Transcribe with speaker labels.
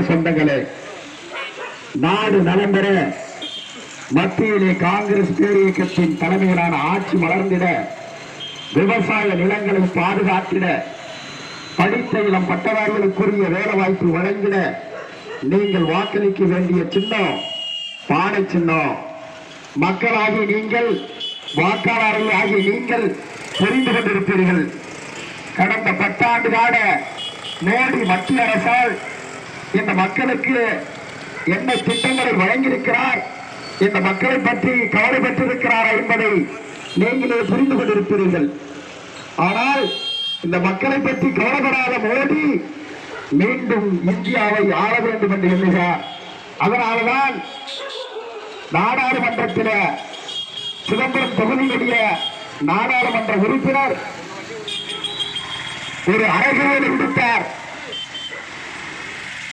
Speaker 1: சொந்தங்களே, நாடு நலம் பெற மத்தியிலே காங்கிரஸ் பேரியக்கத்தின் தலைமையிலான ஆட்சி மலர்ந்திட, விவசாய நிலங்களை பாதுகாத்திட, படித்த இளம் பட்டதாரிகளுக்குரிய வேலை வாய்ப்பு வழங்கிட நீங்கள் வாக்களிக்க வேண்டிய சின்னம் பானை சின்னம். மக்களாகி நீங்கள், வாக்காளர்கள் ஆகிய நீங்கள் புரிந்து கொண்டிருப்பீர்கள். கடந்த 10 ஆண்டு கால மோடி மத்திய அரசால் இந்த மக்களுக்கு என்ன திட்டங்களை வழங்கியிருக்கிறார், இந்த மக்களை பற்றி கவலை பெற்றிருக்கிறார் என்பதை நீங்களே புரிந்து கொண்டிருப்பீர்கள். ஆனால் இந்த மக்களை பற்றி கவலைப்படாத மோடி மீண்டும் இந்தியாவை ஆள வேண்டும் என்று எண்ணுகிறார். அதனால்தான் நாடாளுமன்றத்தில் சிதம்பரம் தொகுதியுடைய நாடாளுமன்ற உறுப்பினர் ஒரு அறைகூவலை விடுத்தார்.